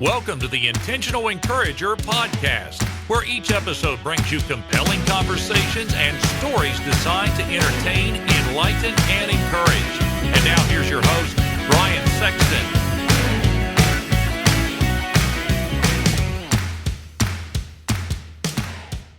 Welcome to the Intentional Encourager podcast, where each episode brings you compelling conversations and stories designed to entertain, enlighten, and encourage. And now here's your host, Brian Sexton.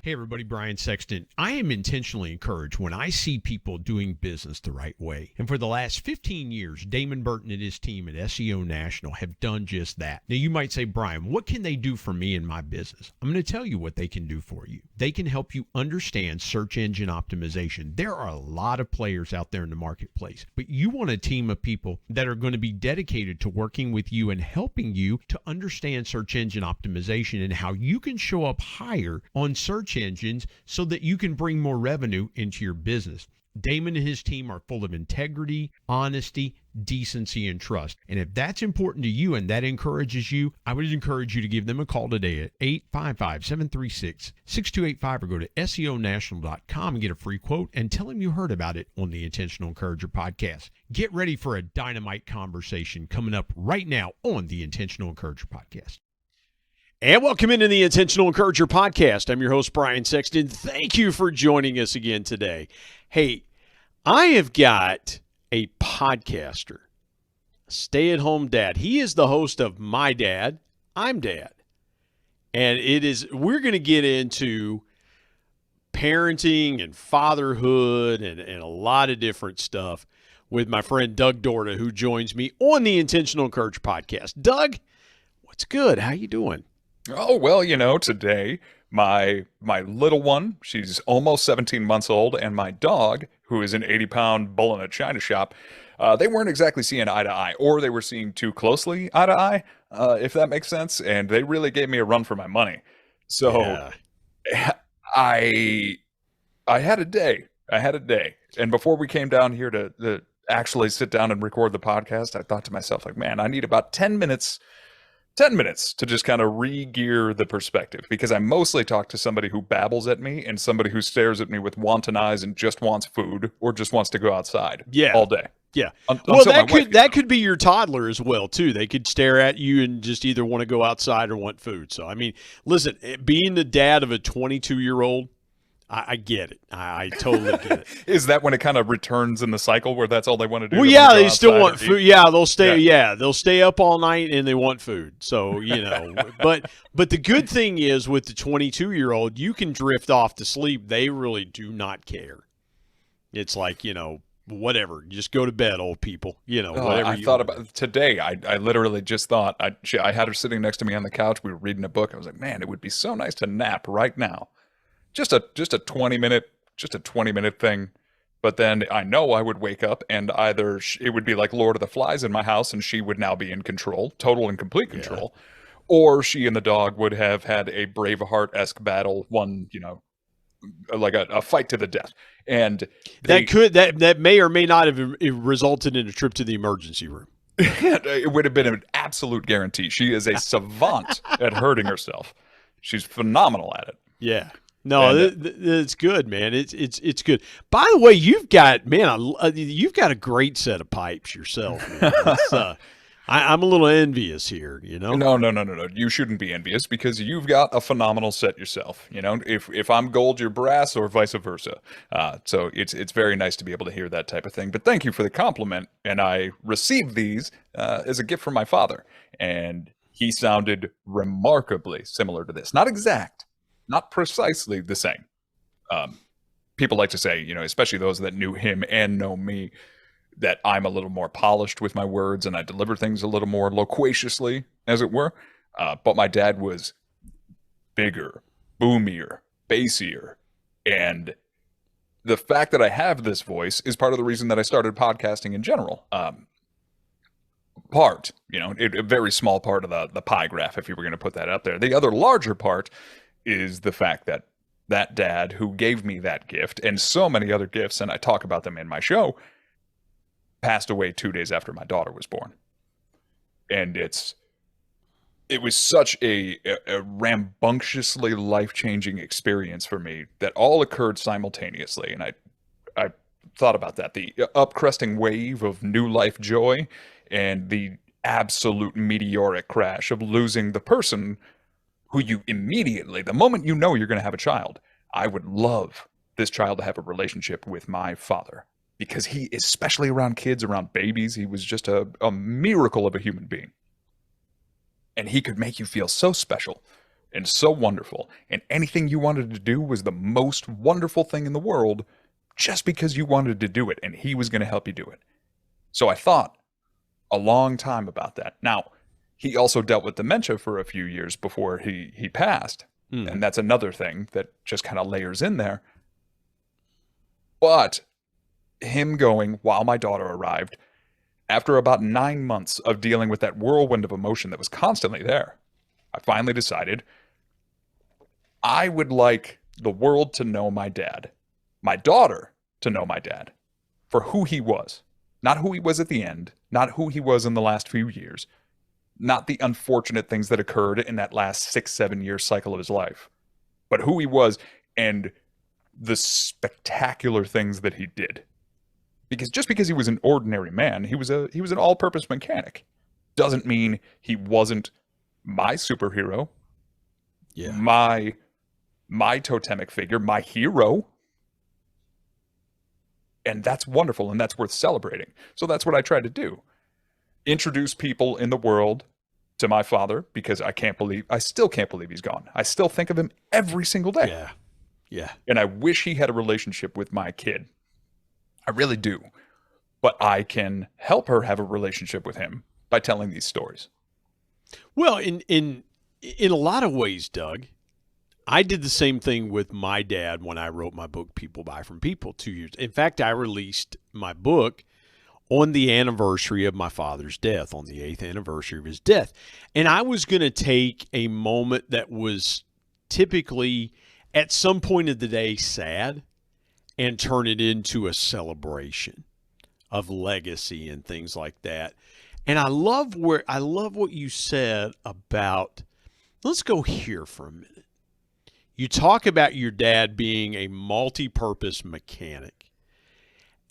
Hey everybody, Brian Sexton. I am intentionally encouraged when I see people doing business the right way. And for the last 15 years, Damon Burton and his team at SEO National have done just that. Now you might say, Brian, what can they do for me in my business? I'm going to tell you what they can do for you. They can help you understand search engine optimization. There are a lot of players out there in the marketplace, but you want a team of people that are going to be dedicated to working with you and helping you to understand search engine optimization and how you can show up higher on search engines so that you can bring more revenue into your business. Damon and his team are full of integrity, honesty, decency, and trust. And if that's important to you and that encourages you, I would encourage you to give them a call today at 855-736-6285 or go to SEOnational.com and get a free quote and tell them you heard about it on the Intentional Encourager podcast. Get ready for a dynamite conversation coming up right now on the Intentional Encourager podcast. And welcome into the Intentional Encourager podcast. I'm your host, Brian Sexton. Thank you for joining us again today. Hey, I have got a podcaster, a stay-at-home dad. He is the host of My Dad, I'm Dad. And we're going to get into parenting and fatherhood and a lot of different stuff with my friend Doug Dorda, who joins me on the Intentional Encourager podcast. Doug, what's good? How you doing? Oh, well, today my little one, she's almost 17 months old, and my dog, who is an 80-pound bull in a china shop, they weren't exactly seeing eye to eye, or they were seeing too closely eye to eye, if that makes sense, and they really gave me a run for my money. So yeah. I had a day. And before we came down here to actually sit down and record the podcast, I thought to myself, like, man, I need about 10 minutes to just kind of re-gear the perspective, because I mostly talk to somebody who babbles at me and somebody who stares at me with wanton eyes and just wants food or just wants to go outside all day. Yeah. Well, that could be your toddler as well, too. They could stare at you and just either want to go outside or want food. So, I mean, listen, being the dad of a 22-year-old, I get it. I totally get it. Is that when it kind of returns in the cycle where that's all they want to do? Well, yeah, they still want food. Yeah, they'll stay. Yeah, they'll stay up all night and they want food. So but the good thing is with the 22-year-old, you can drift off to sleep. They really do not care. It's like whatever. Just go to bed, old people. Whatever. I thought about today. I literally just thought I had her sitting next to me on the couch. We were reading a book. I was like, man, it would be so nice to nap right now. Just a 20-minute thing, but then I know I would wake up and either it would be like Lord of the Flies in my house and she would now be in control, total and complete control, or she and the dog would have had a Braveheart-esque battle, one, like a fight to the death, and that may or may not have resulted in a trip to the emergency room. It would have been an absolute guarantee. She is a savant at hurting herself. She's phenomenal at it. Yeah. No, it's good, man. It's good. By the way, you've got a great set of pipes yourself. I'm a little envious here, No. You shouldn't be envious because you've got a phenomenal set yourself. If I'm gold, you're brass, or vice versa. So it's very nice to be able to hear that type of thing. But thank you for the compliment, and I received these as a gift from my father, and he sounded remarkably similar to this. Not exact. Not precisely the same. People like to say, especially those that knew him and know me, that I'm a little more polished with my words and I deliver things a little more loquaciously, as it were. But my dad was bigger, boomier, bassier. And the fact that I have this voice is part of the reason that I started podcasting in general. A very small part of the pie graph, if you were going to put that up there. The other larger part is the fact that dad who gave me that gift and so many other gifts, and I talk about them in my show, passed away 2 days after my daughter was born. And it was such a rambunctiously life-changing experience for me that all occurred simultaneously. And I thought about that, the upcresting wave of new life joy and the absolute meteoric crash of losing the person who you immediately, the moment you know you're going to have a child, I would love this child to have a relationship with my father, because he, especially around kids, around babies, he was just a miracle of a human being. And he could make you feel so special and so wonderful. And anything you wanted to do was the most wonderful thing in the world just because you wanted to do it. And he was going to help you do it. So I thought a long time about that. Now, he also dealt with dementia for a few years before he passed. And that's another thing that just kind of layers in there. But him going while my daughter arrived, after about 9 months of dealing with that whirlwind of emotion that was constantly there, I finally decided I would like the world to know my dad, my daughter to know my dad for who he was, not who he was at the end, not who he was in the last few years, not the unfortunate things that occurred in that last 6-7 year cycle of his life, but who he was and the spectacular things that he did. Because just because he was an ordinary man, he was an all-purpose mechanic, doesn't mean he wasn't my superhero, my totemic figure, my hero. And that's wonderful, and that's worth celebrating. So that's what I try to do. Introduce people in the world to my father, because I still can't believe he's gone. I still think of him every single day. Yeah. And I wish he had a relationship with my kid. I really do. But I can help her have a relationship with him by telling these stories. Well, in a lot of ways, Doug, I did the same thing with my dad when I wrote my book, People Buy From People, 2 years. In fact, I released my book on the anniversary of my father's death, on the 8th anniversary of his death. And I was going to take a moment that was typically at some point of the day sad and turn it into a celebration of legacy and things like that. And I love what you said about, let's go here for a minute. You talk about your dad being a multi-purpose mechanic.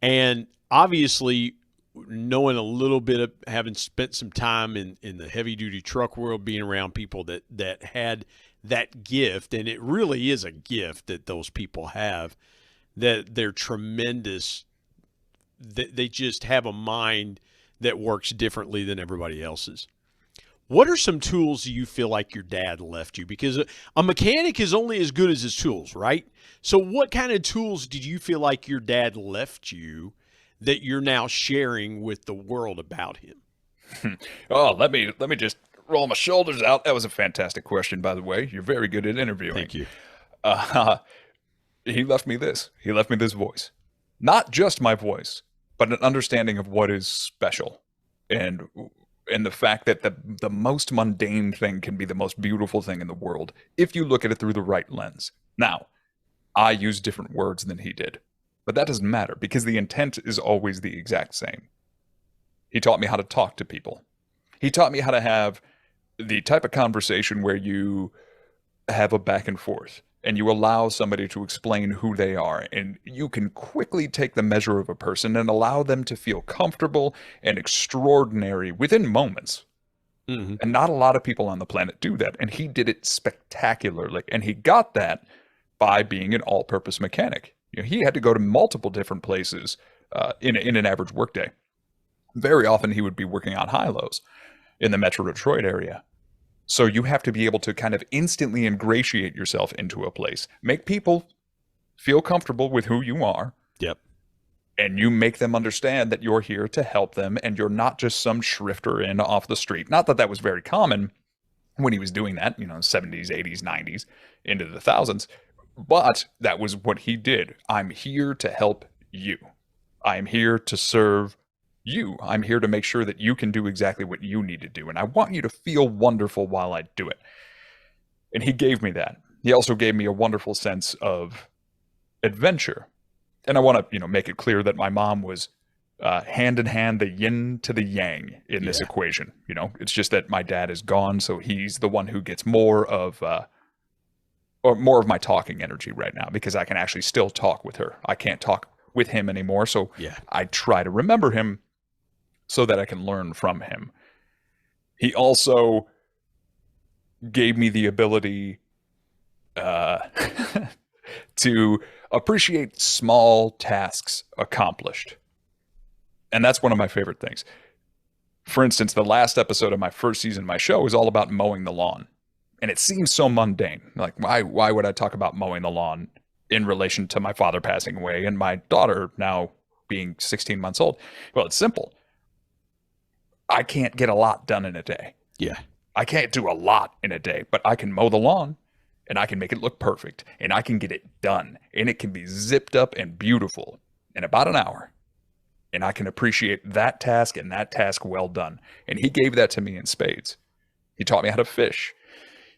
And obviously, knowing a little bit of having spent some time in the heavy-duty truck world, being around people that had that gift, and it really is a gift that those people have, that they're tremendous, that they just have a mind that works differently than everybody else's. What are some tools you feel like your dad left you? Because a mechanic is only as good as his tools, right? So what kind of tools did you feel like your dad left you that you're now sharing with the world about him? Oh, let me just roll my shoulders out. That was a fantastic question, by the way. You're very good at interviewing. Thank you. He left me this. He left me this voice. Not just my voice, but an understanding of what is special. And the fact that the most mundane thing can be the most beautiful thing in the world if you look at it through the right lens. Now, I use different words than he did, but that doesn't matter because the intent is always the exact same. He taught me how to talk to people. He taught me how to have the type of conversation where you have a back and forth and you allow somebody to explain who they are, and you can quickly take the measure of a person and allow them to feel comfortable and extraordinary within moments. Mm-hmm. And not a lot of people on the planet do that, and he did it spectacularly, and he got that by being an all-purpose mechanic. You know, he had to go to multiple different places in an average workday. Very often he would be working on high-lows in the Metro Detroit area. So you have to be able to kind of instantly ingratiate yourself into a place, make people feel comfortable with who you are. Yep. And you make them understand that you're here to help them and you're not just some shrifter in off the street. Not that that was very common when he was doing that, 70s, 80s, 90s, into the thousands. But that was what he did. I'm here to help you. I'm here to serve you. I'm here to make sure that you can do exactly what you need to do. And I want you to feel wonderful while I do it. And he gave me that. He also gave me a wonderful sense of adventure. And I want to, make it clear that my mom was hand in hand, the yin to the yang in this equation. It's just that my dad is gone. So he's the one who gets more of my talking energy right now because I can actually still talk with her. I can't talk with him anymore. So I try to remember him so that I can learn from him. He also gave me the ability to appreciate small tasks accomplished. And that's one of my favorite things. For instance, the last episode of my first season of my show was all about mowing the lawn. And it seems so mundane. Like, why would I talk about mowing the lawn in relation to my father passing away and my daughter now being 16 months old? Well, it's simple. I can't get a lot done in a day. Yeah. I can't do a lot in a day, but I can mow the lawn and I can make it look perfect and I can get it done and it can be zipped up and beautiful in about an hour. And I can appreciate that task and that task well done. And he gave that to me in spades. He taught me how to fish,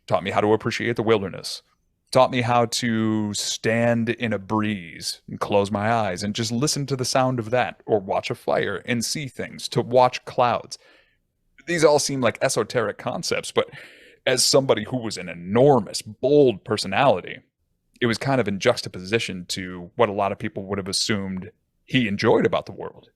taught me how to appreciate the wilderness, taught me how to stand in a breeze and close my eyes and just listen to the sound of that, or watch a fire and see things, to watch clouds. These all seem like esoteric concepts, but as somebody who was an enormous, bold personality, it was kind of in juxtaposition to what a lot of people would have assumed he enjoyed about the world.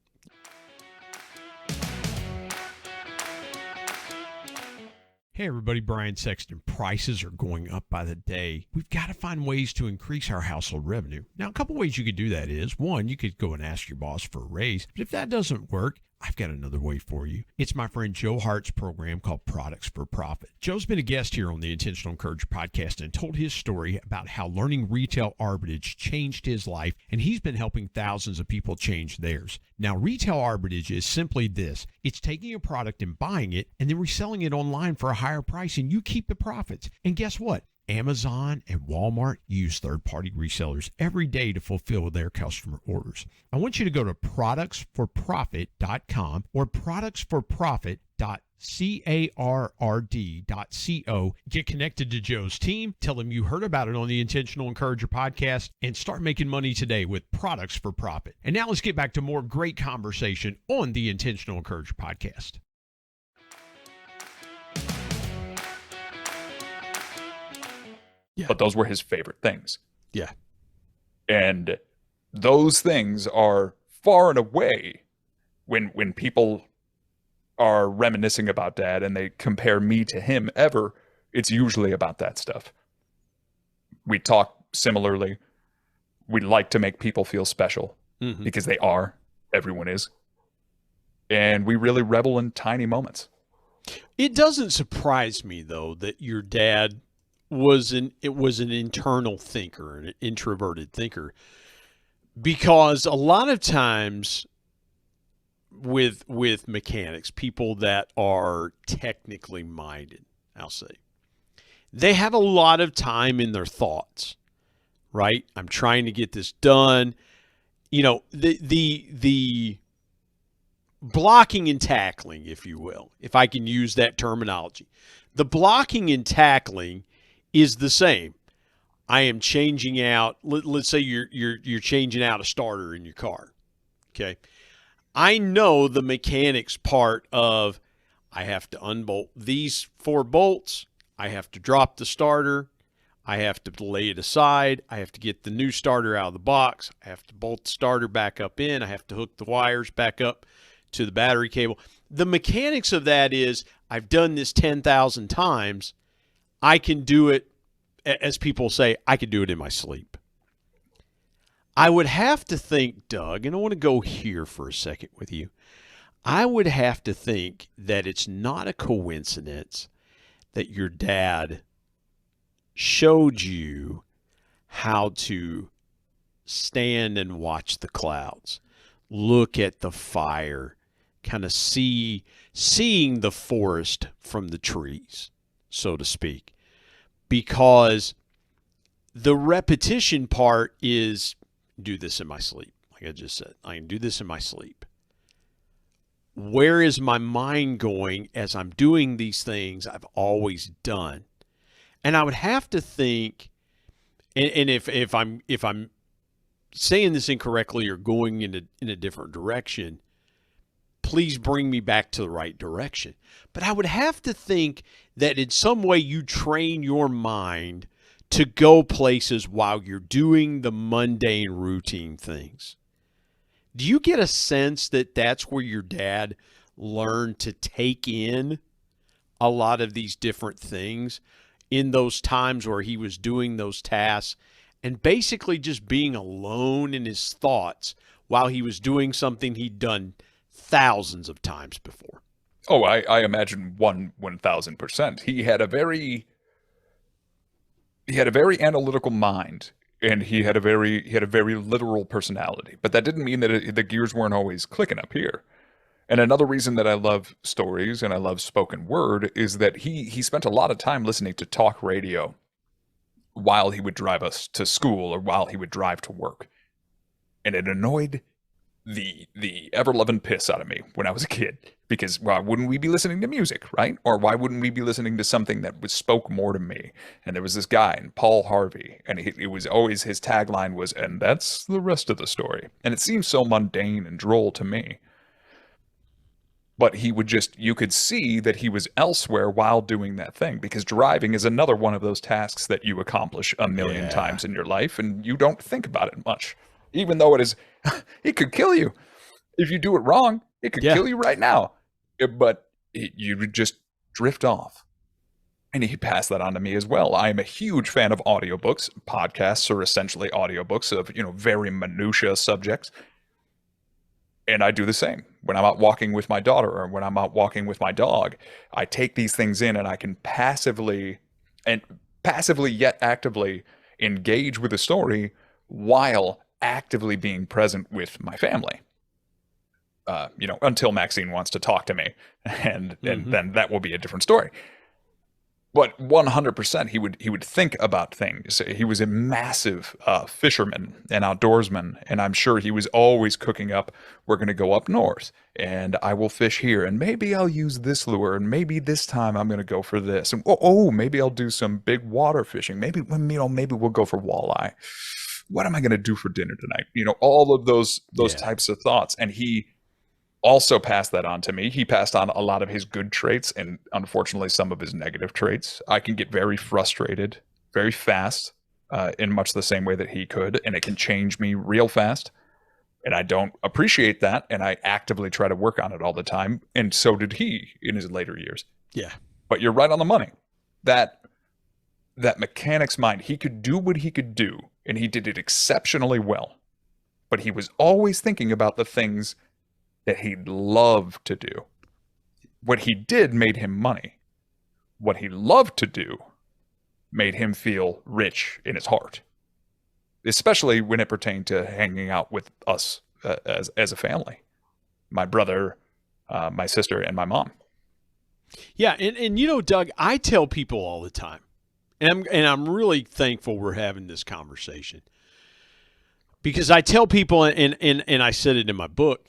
Hey everybody, Brian Sexton. Prices are going up by the day. We've got to find ways to increase our household revenue. Now, a couple ways you could do that is, one, you could go and ask your boss for a raise. But if that doesn't work, I've got another way for you. It's my friend Joe Hart's program called Products for Profit. Joe's been a guest here on the Intentional Encourager podcast and told his story about how learning retail arbitrage changed his life, and he's been helping thousands of people change theirs. Now, retail arbitrage is simply this. It's taking a product and buying it and then reselling it online for a higher price, and you keep the profits. And guess what? Amazon and Walmart use third-party resellers every day to fulfill their customer orders. I want you to go to productsforprofit.com or productsforprofit.carrd.co. Get connected to Joe's team, tell them you heard about it on the Intentional Encourager podcast, and start making money today with Products for Profit. And now let's get back to more great conversation on the Intentional Encourager podcast. Yeah. But those were his favorite things. Yeah. And those things are far and away, when people are reminiscing about Dad and they compare me to him ever, it's usually about that stuff. We talk similarly. We like to make people feel special because they are. Everyone is. And we really revel in tiny moments. It doesn't surprise me, though, that your dad was an internal thinker, an introverted thinker, because a lot of times with mechanics, people that are technically minded, I'll say, they have a lot of time in their thoughts, right? I'm trying to get this done. You know, the blocking and tackling, if you will, if I can use that terminology, the blocking and tackling is the same. I am changing out. Let's say you're changing out a starter in your car. Okay, I know the mechanics part of I have to unbolt these 4 bolts. I have to drop the starter. I have to lay it aside. I have to get the new starter out of the box. I have to bolt the starter back up in. I have to hook the wires back up to the battery cable. The mechanics of that is I've done this 10,000 times. I can do it, as people say, I can do it in my sleep. I would have to think, Doug, and I want to go here for a second with you. I would have to think that it's not a coincidence that your dad showed you how to stand and watch the clouds, look at the fire, kind of seeing the forest from the trees, so to speak. Because the repetition part is do this in my sleep. Like I just said, I can do this in my sleep. Where is my mind going as I'm doing these things I've always done? And I would have to think, and if I'm saying this incorrectly or going in a different direction, please bring me back to the right direction. But I would have to think that in some way you train your mind to go places while you're doing the mundane routine things. Do you get a sense that that's where your dad learned to take in a lot of these different things in those times where he was doing those tasks and basically just being alone in his thoughts while he was doing something he'd done thousands of times before. Oh, I imagine 1,000%. He had a very analytical mind, and he had a very literal personality. But that didn't mean that the gears weren't always clicking up here. And another reason that I love stories and I love spoken word is that he spent a lot of time listening to talk radio while he would drive us to school or while he would drive to work. And it annoyed the ever-loving piss out of me when I was a kid, because why wouldn't we be listening to music, right? Or why wouldn't we be listening to something that spoke more to me? And there was this guy, Paul Harvey, and it was always, his tagline was, "And that's the rest of the story." And it seems so mundane and droll to me. But he would just, you could see that he was elsewhere while doing that thing, because driving is another one of those tasks that you accomplish a million times in your life, and you don't think about it much. Even though it could kill you. If you do it wrong, it could kill you right now. But you would just drift off. And he passed that on to me as well. I am a huge fan of audiobooks. Podcasts are essentially audiobooks of, very minutiae subjects. And I do the same. When I'm out walking with my daughter or when I'm out walking with my dog, I take these things in and I can passively yet actively engage with the story while actively being present with my family. Until Maxine wants to talk to me, and then that will be a different story. But 100%, he would think about things. He was a massive fisherman and outdoorsman, and I'm sure he was always cooking up, we're going to go up north, and I will fish here, and maybe I'll use this lure, and maybe this time I'm going to go for this, and maybe I'll do some big water fishing. Maybe we'll go for walleye. What am I going to do for dinner tonight? All of those types of thoughts. And he also passed that on to me. He passed on a lot of his good traits and unfortunately some of his negative traits. I can get very frustrated very fast in much the same way that he could, and it can change me real fast. And I don't appreciate that, and I actively try to work on it all the time. And so did he in his later years. Yeah. But you're right on the money. That mechanic's mind, he could do what he could do, and he did it exceptionally well. But he was always thinking about the things that he'd love to do. What he did made him money. What he loved to do made him feel rich in his heart, especially when it pertained to hanging out with us as a family, my brother, my sister, and my mom. Yeah, and Doug, I tell people all the time, and I'm really thankful we're having this conversation, because I tell people, and I said it in my book,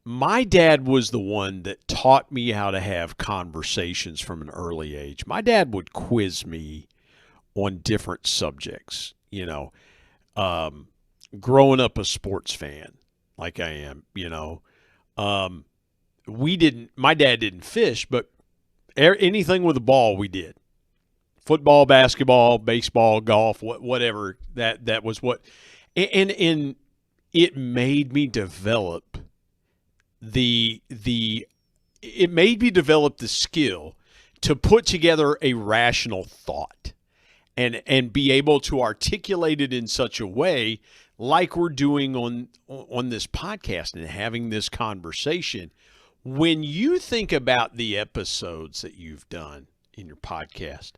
my dad was the one that taught me how to have conversations from an early age. My dad would quiz me on different subjects, growing up a sports fan like I am, my dad didn't fish, but anything with a ball we did. Football, basketball, baseball, golf, whatever. That was what, and it made me develop the skill to put together a rational thought and be able to articulate it in such a way like we're doing on this podcast and having this conversation. When you think about the episodes that you've done in your podcast,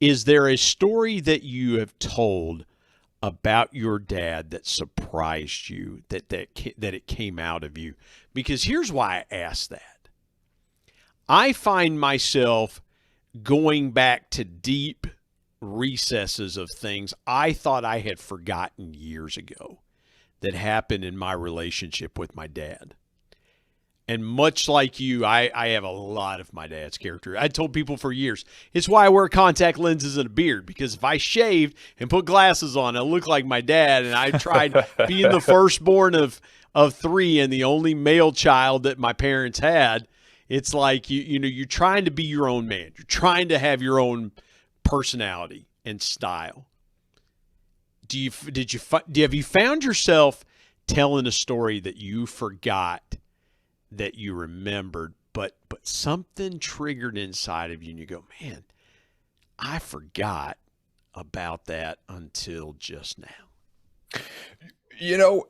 is there a story that you have told about your dad that surprised you, that it came out of you? Because here's why I ask that. I find myself going back to deep recesses of things I thought I had forgotten years ago that happened in my relationship with my dad. And much like you, I have a lot of my dad's character. I told people for years, it's why I wear contact lenses and a beard, because if I shaved and put glasses on, I look like my dad. And I tried being the firstborn of three and the only male child that my parents had. It's like, you're trying to be your own man. You're trying to have your own personality and style. Have you found yourself telling a story that you forgot that you remembered, but something triggered inside of you and you go, man, I forgot about that until just now. You know,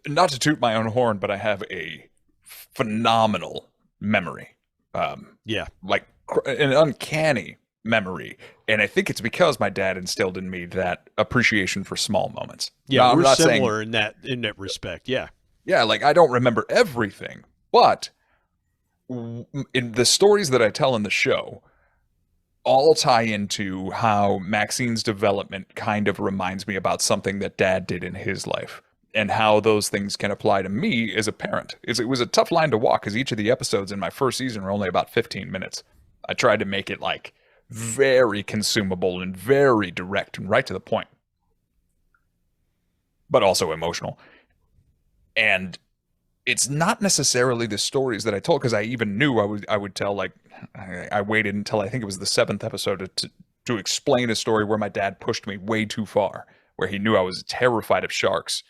not to toot my own horn, but I have a phenomenal memory. Like an uncanny memory. And I think it's because my dad instilled in me that appreciation for small moments. Yeah, now, we're not similar saying, in that respect. Yeah. Yeah, like I don't remember everything, but in the stories that I tell in the show all tie into how Maxine's development kind of reminds me about something that dad did in his life and how those things can apply to me as a parent. It was a tough line to walk because each of the episodes in my first season were only about 15 minutes. I tried to make it like very consumable and very direct and right to the point, but also emotional. And it's not necessarily the stories that I told, because I even knew I would tell, like, I waited until I think it was the 7th episode to explain a story where my dad pushed me way too far, where he knew I was terrified of sharks,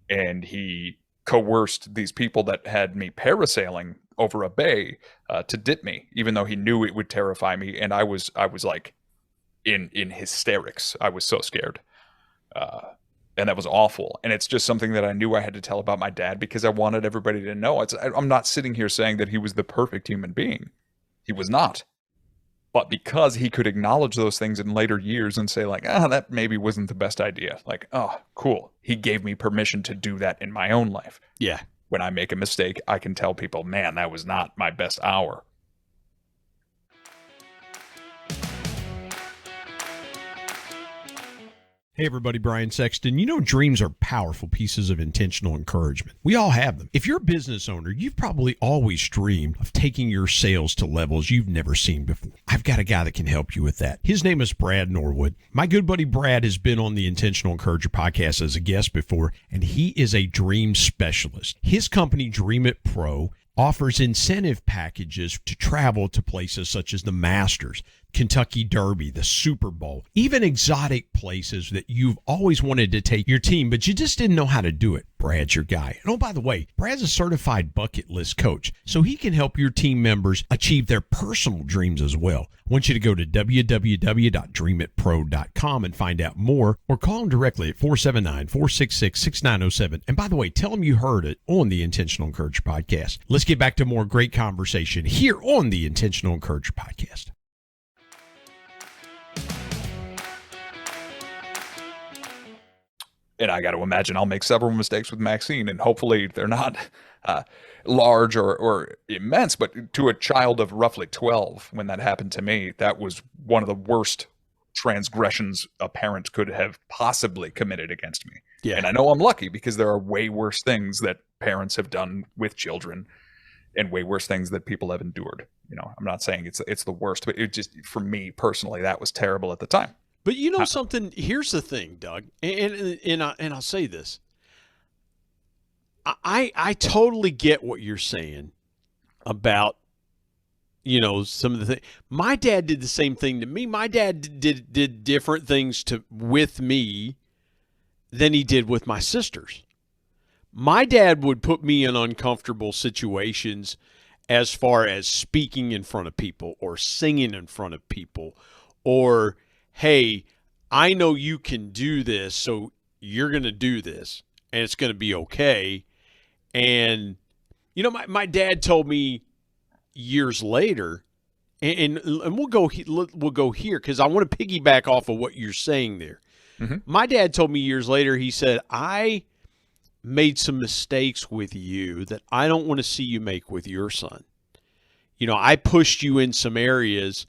and he coerced these people that had me parasailing over a bay to dip me, even though he knew it would terrify me, and I was like in hysterics. I was so scared. And that was awful. And it's just something that I knew I had to tell about my dad because I wanted everybody to know. I'm not sitting here saying that he was the perfect human being. He was not. But because he could acknowledge those things in later years and say, like, that maybe wasn't the best idea. Like, oh, cool. He gave me permission to do that in my own life. Yeah. When I make a mistake, I can tell people, man, that was not my best hour. Hey everybody, Brian Sexton. You know, dreams are powerful pieces of intentional encouragement. We all have them. If you're a business owner, you've probably always dreamed of taking your sales to levels you've never seen before. I've got a guy that can help you with that. His name is Brad Norwood. My good buddy Brad has been on the Intentional Encourager podcast as a guest before, and he is a dream specialist. His company, Dream It Pro, offers incentive packages to travel to places such as the Masters, Kentucky Derby, the Super Bowl, even exotic places that you've always wanted to take your team, but you just didn't know how to do it. Brad's your guy. And oh, by the way, Brad's a certified bucket list coach, so he can help your team members achieve their personal dreams as well. I want you to go to www.dreamitpro.com and find out more, or call him directly at 479-466-6907. And by the way, tell him you heard it on the Intentional Encourager podcast. Let's get back to more great conversation here on the Intentional Encourager podcast. And I got to imagine I'll make several mistakes with Maxine, and hopefully they're not large or immense, but to a child of roughly 12, when that happened to me, that was one of the worst transgressions a parent could have possibly committed against me. Yeah. And I know I'm lucky because there are way worse things that parents have done with children and way worse things that people have endured. You know, I'm not saying it's the worst, but it just, for me personally, that was terrible at the time. But you know something? Here's the thing, Doug, and I'll say this. I totally get what you're saying about, you know, some of the things. My dad did the same thing to me. My dad did different things with me than he did with my sisters. My dad would put me in uncomfortable situations as far as speaking in front of people or singing in front of people, or, hey, I know you can do this, so you're going to do this, and it's going to be okay. And, you know, my dad told me years later, and we'll go here because I want to piggyback off of what you're saying there. Mm-hmm. My dad told me years later, he said, I made some mistakes with you that I don't want to see you make with your son. You know, I pushed you in some areas.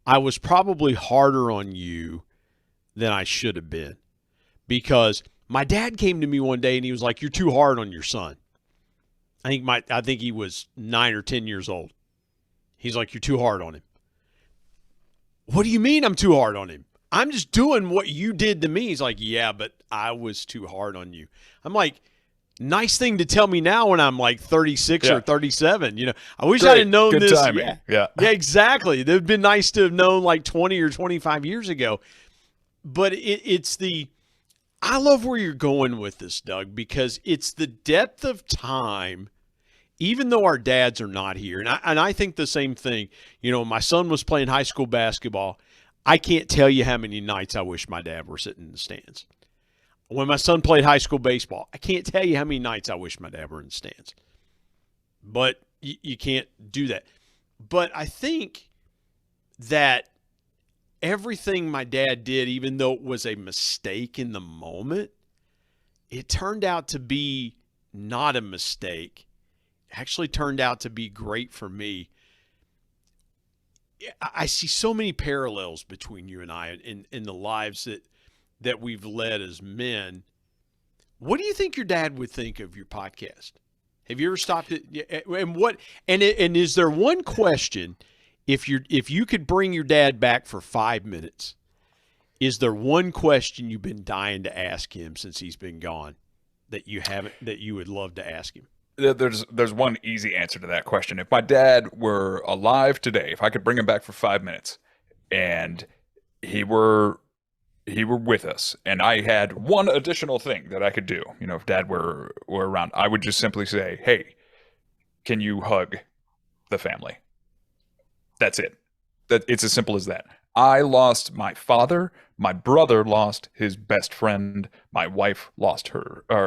I was probably harder on you than I should have been, because my dad came to me one day and he was like, "You're too hard on your son." I think he was 9 or 10 years old. He's like, "You're too hard on him." What do you mean I'm too hard on him? I'm just doing what you did to me. He's like, "Yeah, but I was too hard on you." I'm like, nice thing to tell me now when I'm like 36 or 37. You know, I wish I'd have known Good this. Timing. Yeah, exactly. It would have been nice to have known like 20 or 25 years ago. But I love where you're going with this, Doug, because it's the depth of time even though our dads are not here, and I think the same thing. You know, my son was playing high school basketball. I can't tell you how many nights I wish my dad were sitting in the stands. When my son played high school baseball, I can't tell you how many nights I wish my dad were in the stands. But you can't do that. But I think that everything my dad did, even though it was a mistake in the moment, it turned out to be not a mistake. It actually turned out to be great for me. I see so many parallels between you and I in the lives that we've led as men. What do you think your dad would think of your podcast? Have you ever stopped it? And is there one question, if you could bring your dad back for 5 minutes, is there one question you've been dying to ask him since he's been gone that you would love to ask him? There's one easy answer to that question. If my dad were alive today, if I could bring him back for 5 minutes and he were with us and I had one additional thing that I could do, you know, if dad were around, I would just simply say, hey, can you hug the family? That's it. It's as simple as that. I lost my father. My brother lost his best friend. My wife lost her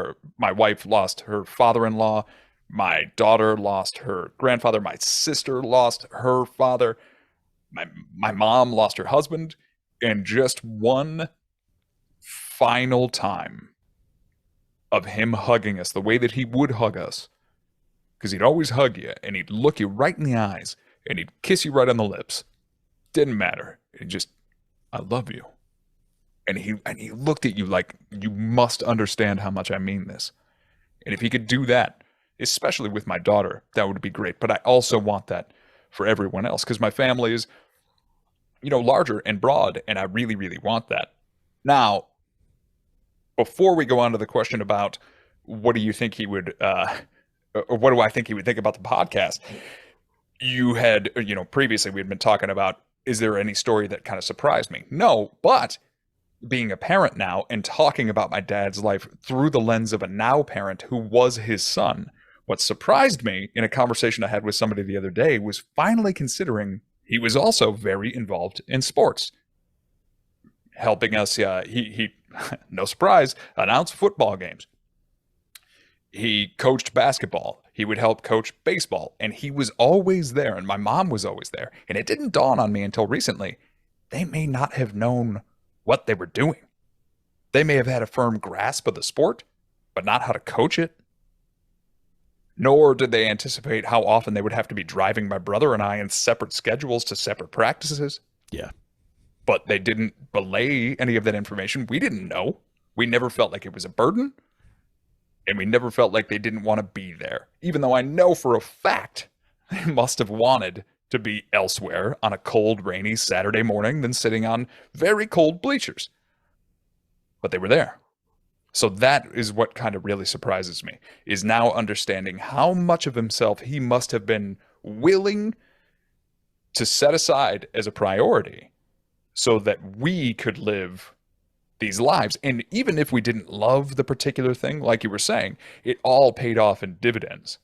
father-in-law. My daughter lost her grandfather. My sister lost her father. My mom lost her husband. And just one final time of him hugging us the way that he would hug us, because he'd always hug you and he'd look you right in the eyes and he'd kiss you right on the lips. Didn't matter. He just, I love you. And he looked at you like, you must understand how much I mean this. And if he could do that, especially with my daughter, that would be great. But I also want that for everyone else, because my family is, you know, larger and broad, and I really, really want that. Now, before we go on to the question about what do you think he would, or what do I think he would think about the podcast, you had, you know, previously we had been talking about, is there any story that kind of surprised me? No, but being a parent now and talking about my dad's life through the lens of a now parent who was his son, what surprised me in a conversation I had with somebody the other day was finally considering he was also very involved in sports, helping us. He no surprise, announce football games. He coached basketball. He would help coach baseball, and he was always there, and my mom was always there. And it didn't dawn on me until recently. They may not have known what they were doing. They may have had a firm grasp of the sport, but not how to coach it. Nor did they anticipate how often they would have to be driving my brother and I in separate schedules to separate practices. Yeah. But they didn't belay any of that information. We didn't know. We never felt like it was a burden. And we never felt like they didn't want to be there. Even though I know for a fact they must have wanted to be elsewhere on a cold, rainy Saturday morning than sitting on very cold bleachers. But they were there. So that is what kind of really surprises me, is now understanding how much of himself he must have been willing to set aside as a priority so that we could live these lives. And even if we didn't love the particular thing, like you were saying, it all paid off in dividends.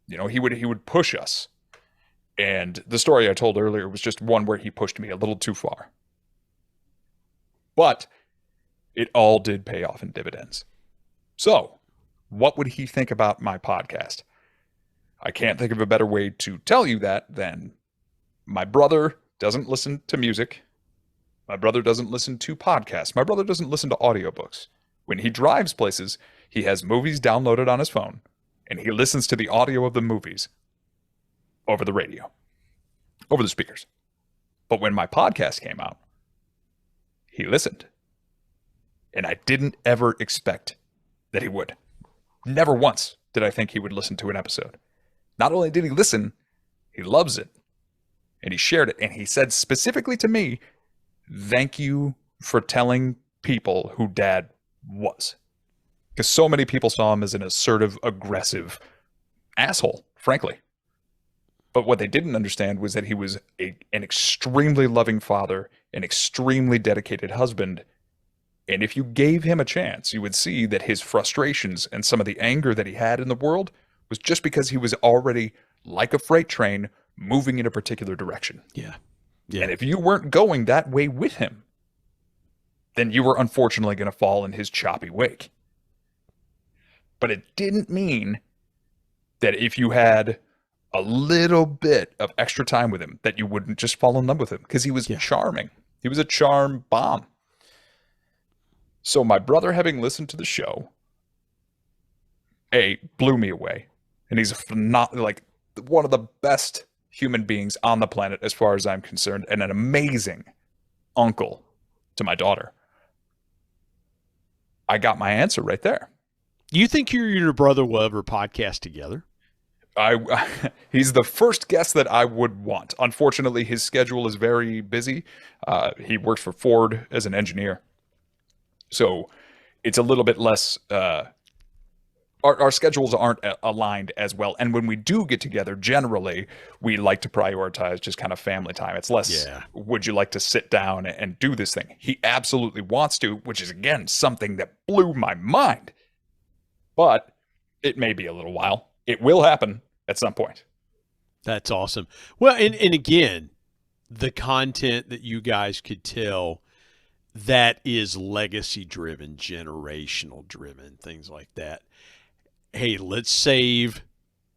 You know, he would push us. And the story I told earlier was just one where he pushed me a little too far. But it all did pay off in dividends. So, what would he think about my podcast? I can't think of a better way to tell you that than my brother doesn't listen to music. My brother doesn't listen to podcasts. My brother doesn't listen to audiobooks. When he drives places, he has movies downloaded on his phone, and he listens to the audio of the movies over the radio, over the speakers. But when my podcast came out, he listened. And I didn't ever expect that he would. Never once did I think he would listen to an episode. Not only did he listen, he loves it. And he shared it. And he said specifically to me, thank you for telling people who Dad was. Because so many people saw him as an assertive, aggressive asshole, frankly. But what they didn't understand was that he was an extremely loving father, an extremely dedicated husband. And if you gave him a chance, you would see that his frustrations and some of the anger that he had in the world was just because he was already, like a freight train, moving in a particular direction. Yeah. And if you weren't going that way with him, then you were unfortunately going to fall in his choppy wake. But it didn't mean that if you had a little bit of extra time with him, that you wouldn't just fall in love with him, because he was charming. He was a charm bomb. So my brother, having listened to the show, blew me away. And he's like one of the best human beings on the planet as far as I'm concerned, and an amazing uncle to my daughter. I got my answer right there. You think you and your brother will ever podcast together? He's the first guest that I would want. Unfortunately, his schedule is very busy. He works for Ford as an engineer. So it's a little bit less, our schedules aren't aligned as well. And when we do get together, generally, we like to prioritize just kind of family time. It's less, would you like to sit down and do this thing? He absolutely wants to, which is, again, something that blew my mind. But it may be a little while. It will happen at some point. That's awesome. Well, and again, the content that you guys could tell that is legacy driven, generational driven, things like that. Hey, let's save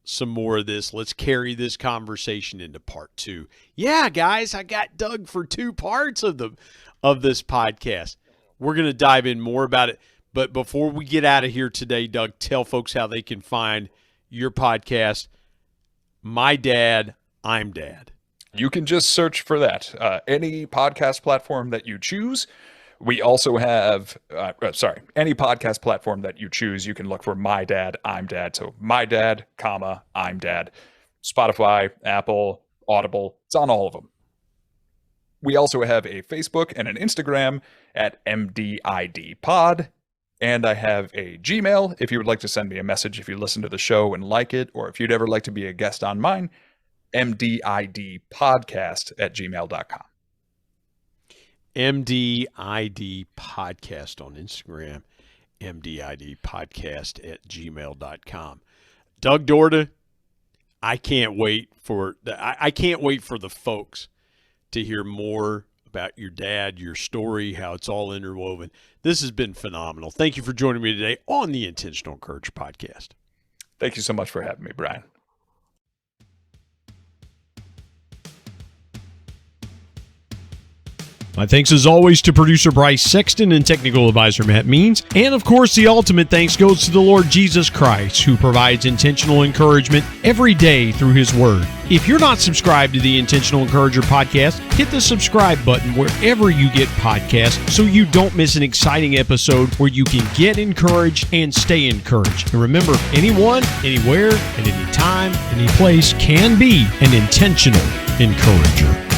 some more of this. Let's carry this conversation into part 2. Yeah, guys, I got Doug for 2 parts of this podcast. We're going to dive in more about it. But before we get out of here today, Doug, tell folks how they can find your podcast, My Dad, I'm Dad. You can just search for that. Any podcast platform that you choose. We also have, any podcast platform that you choose, you can look for My Dad, I'm Dad. So My Dad, I'm Dad. Spotify, Apple, Audible, it's on all of them. We also have a Facebook and an Instagram at MDIDpod. And I have a Gmail if you would like to send me a message if you listen to the show and like it, or if you'd ever like to be a guest on mine, mdidpodcast@gmail.com. MDID Podcast on Instagram, mdidpodcast@gmail.com. Doug Dorda, I can't wait for the folks to hear more about your dad, your story, how it's all interwoven. This has been phenomenal. Thank you for joining me today on the Intentional Encourager Podcast. Thank you so much for having me, Brian. My thanks as always to producer Bryce Sexton and technical advisor Matt Means. And of course, the ultimate thanks goes to the Lord Jesus Christ, who provides intentional encouragement every day through his word. If you're not subscribed to the Intentional Encourager podcast, hit the subscribe button wherever you get podcasts so you don't miss an exciting episode where you can get encouraged and stay encouraged. And remember, anyone, anywhere, at any time, any place can be an intentional encourager.